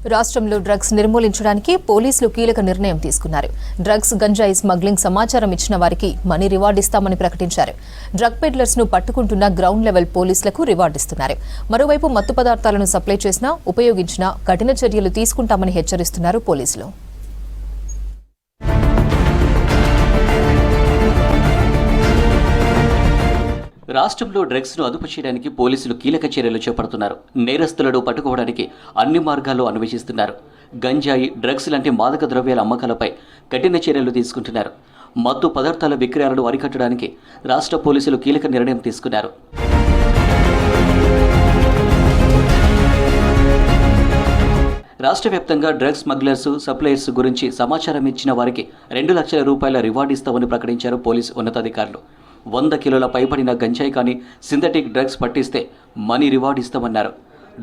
రాష్ట్రంలో డ్రగ్స్ నిర్మూలించడానికి పోలీసులు కీలక నిర్ణయం తీసుకున్నారు. డ్రగ్స్ గంజాయి స్మగ్లింగ్ సమాచారం ఇచ్చిన వారికి మనీ రివార్డు ఇస్తామని ప్రకటించారు. డ్రగ్ పెడ్లర్స్ ను పట్టుకుంటున్న గ్రౌండ్ లెవెల్ పోలీసులకు రివార్డు ఇస్తున్నారు. మరోవైపు మత్తు పదార్థాలను సప్లై చేసినా, ఉపయోగించినా కఠిన చర్యలు తీసుకుంటామని హెచ్చరిస్తున్నారు పోలీసులు. రాష్ట్రంలో డ్రగ్స్ ను అదుపు చేయడానికి పోలీసులు కీలక చర్యలు చేపడుతున్నారు. నేరస్తులను పట్టుకోవడానికి అన్ని మార్గాల్లో అన్వేషిస్తున్నారు. గంజాయి, డ్రగ్స్ లాంటి మాదక ద్రవ్యాల అమ్మకాలపై కఠిన చర్యలు తీసుకుంటున్నారు. మత్తు పదార్థాల విక్రయాలను అరికట్టడానికి రాష్ట్ర పోలీసులు కీలక నిర్ణయం తీసుకున్నారు. రాష్ట్ర వ్యాప్తంగా డ్రగ్స్ స్మగ్లర్స్, సప్లయర్స్ గురించి సమాచారం ఇచ్చిన వారికి 2 లక్షల రూపాయల రివార్డు ఇస్తామని ప్రకటించారు పోలీసు ఉన్నతాధికారులు. 100 కిలోల పైబడిన గంజాయి కానీ సింథటిక్ డ్రగ్స్ పట్టిస్తే మనీ రివార్డు ఇస్తామన్నారు.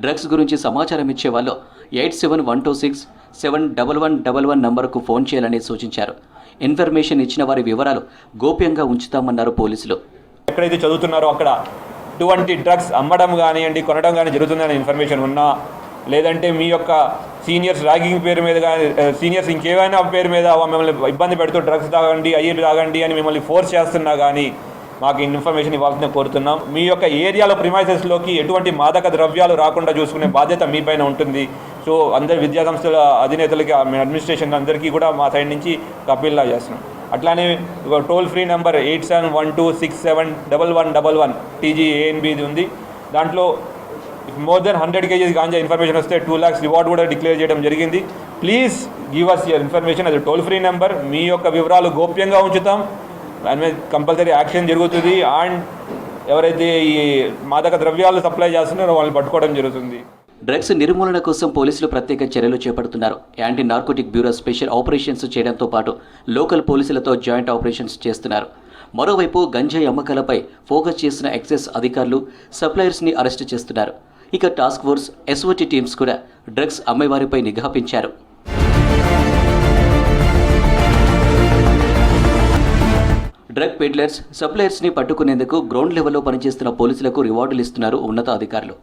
డ్రగ్స్ గురించి సమాచారం ఇచ్చే వాళ్ళు 8712671111 నంబరుకు ఫోన్ చేయాలని సూచించారు. ఇన్ఫర్మేషన్ ఇచ్చిన వారి వివరాలు గోప్యంగా ఉంచుతామన్నారు పోలీసులు. ఎక్కడైతే చదువుతున్నారో అక్కడ ఇటువంటి డ్రగ్స్ అమ్మడం కానివ్వండి, కొనడం కానీ జరుగుతుందనే ఇన్ఫర్మేషన్ ఉన్నా, లేదంటే మీ యొక్క సీనియర్స్ ర్యాగింగ్ పేరు మీద కానీ, సీనియర్స్ ఇంకేమైనా పేరు మీద మిమ్మల్ని ఇబ్బంది పెడుతూ డ్రగ్స్ తాగండి, అయ్యి తాగండి అని మిమ్మల్ని ఫోర్స్ చేస్తున్నా కానీ మాకు ఇన్ఫర్మేషన్ ఇవ్వాల్సిందే కోరుతున్నాం. మీ యొక్క ఏరియాలో ప్రిమైసెస్లోకి ఎటువంటి మాదక ద్రవ్యాలు రాకుండా చూసుకునే బాధ్యత మీ పైన ఉంటుంది. సో అందరి విద్యాసంస్థల అధినేతలకి, అడ్మినిస్ట్రేషన్ అందరికీ కూడా మా సైడ్ నుంచి అప్పీల్లా చేస్తున్నాం. అట్లానే టోల్ ఫ్రీ నెంబర్ 8712671111 TGANB ఉంది. దాంట్లో more than 100 kgs ganja information వస్తే 2 lakhs రివార్డ్ కూడా డిక్లేర్ చేయడం జరిగింది. Please give us your information. అది టోల్ ఫ్రీ నెంబర్. మీ యొక్క వివరాలు గోప్యంగా ఉంచుతాం. దాని మీద కంపల్సరీ యాక్షన్ జరుగుతుంది. అండ్ ఎవరైతే ఈ మాదక ద్రవ్యాలు సప్లై చేస్తున్నారో వాళ్ళని పట్టుకోవడం జరుగుతుంది. డ్రగ్స్ నిర్మూలన కోసం పోలీసులు ప్రత్యేక చర్యలు చేపడుతున్నారు. Anti narcotic bureau special operations చేయడంతో పాటు లోకల్ పోలీసులతో జాయింట్ ఆపరేషన్స్ చేస్తున్నారు. మరోవైపు గంజాయి అమ్మకాలపై ఫోకస్ చేసిన ఎక్సైజ్ అధికారులు సప్లయర్స్ని అరెస్టు చేస్తున్నారు. ఇక టాస్క్ ఫోర్స్, SOT టీమ్స్ కూడా డ్రగ్స్ అమ్మేవారిపై నిఘా పెంచారు. డ్రగ్ పెడ్లర్స్, సప్లయర్స్ని పట్టుకునేందుకు గ్రౌండ్ లెవెల్లో పనిచేస్తున్న పోలీసులకు రివార్డులు ఇస్తున్నారు ఉన్నత అధికారులు.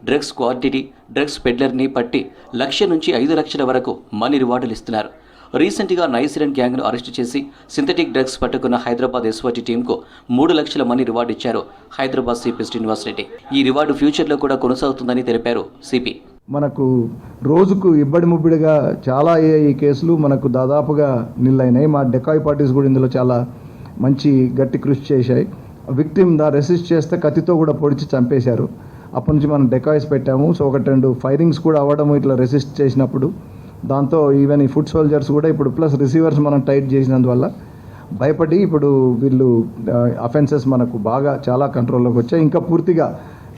డ్రగ్స్ క్వాంటిటీ, డ్రగ్స్ పెడ్లర్ని పట్టి 1 లక్ష నుంచి 5 లక్షల వరకు మనీ రివార్డులు ఇస్తున్నారు. రీసెంట్గా నైసిరెంట్ గ్యాంగ్ను అరెస్టు చేసి సింథటిక్ డ్రగ్స్ పట్టుకున్న హైదరాబాద్ SOT టీంకు 3 లక్షల మనీ రివార్డు ఇచ్చారు హైదరాబాద్ సిపి శ్రీనివాస్ రెడ్డి. ఈ రివార్డు ఫ్యూచర్లో కూడా కొనసాగుతుందని తెలిపారు సిపి. మనకు రోజుకు ఇబ్బడి ముబ్బడిగా చాలా ఈ కేసులు మనకు దాదాపుగా నిల్లైనాయి. మా డెకాయ్ పార్టీస్ కూడా ఇందులో చాలా మంచి గట్టి కృషి చేశాయి. విక్టిమ్ రెసిస్ట్ చేస్తే కత్తితో కూడా పొడిచి చంపేశారు. అప్పటి నుంచి మనం డెకాయ్స్ పెట్టాము. సో 1-2 ఫైరింగ్స్ కూడా అవ్వడము ఇట్లా రెసిస్ట్ చేసినప్పుడు. దాంతో ఈవెన్ ఈ ఫుడ్ సోల్జర్స్ కూడా ఇప్పుడు ప్లస్ రిసీవర్స్ మనం టైట్ చేసినందువల్ల భయపడి ఇప్పుడు వీళ్ళు అఫెన్సెస్ మనకు బాగా చాలా కంట్రోల్లోకి వచ్చాయి. ఇంకా పూర్తిగా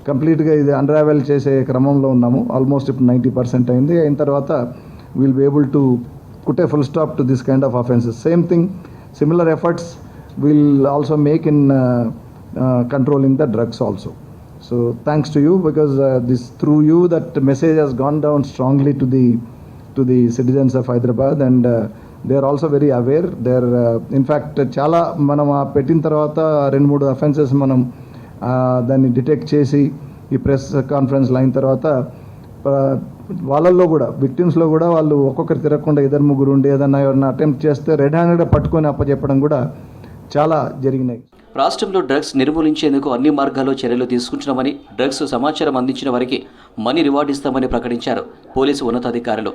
కంప్లీట్గా ఇది అన్రావెల్ చేసే క్రమంలో ఉన్నాము. ఆల్మోస్ట్ ఇప్పుడు 90% అయింది. అయిన తర్వాత will be able to put a full stop to this kind of offences. Same thing, similar efforts will also make in controlling the drugs also. So thanks to you, because this through you that message has gone down strongly to the citizens of Hyderabad, and they are also very aware. They are in fact చాలా మనం పెట్టిన తర్వాత 2-3 offences మనం దాన్ని detect చేసి ఈ press conference అయిన తర్వాత వాళ్ళల్లో కూడా విక్టిమ్స్లో కూడా వాళ్ళు ఒక్కొక్కరు తిరగకుండా 2-3 ఉండి ఏదన్నా ఎవరన్నా అటెంప్ట్ చేస్తే రెడ్ హ్యాండెడ్గా పట్టుకొని అప్పచెప్పడం కూడా చాలా జరిగినాయి. రాష్ట్రంలో డ్రగ్స్ నిర్మూలించేందుకు అన్ని మార్గాల్లో చర్యలు తీసుకుంటున్నామని, డ్రగ్స్ సమాచారం అందించిన వారికి మనీ రివార్డు ఇస్తామని ప్రకటించారు పోలీసు ఉన్నతాధికారులు.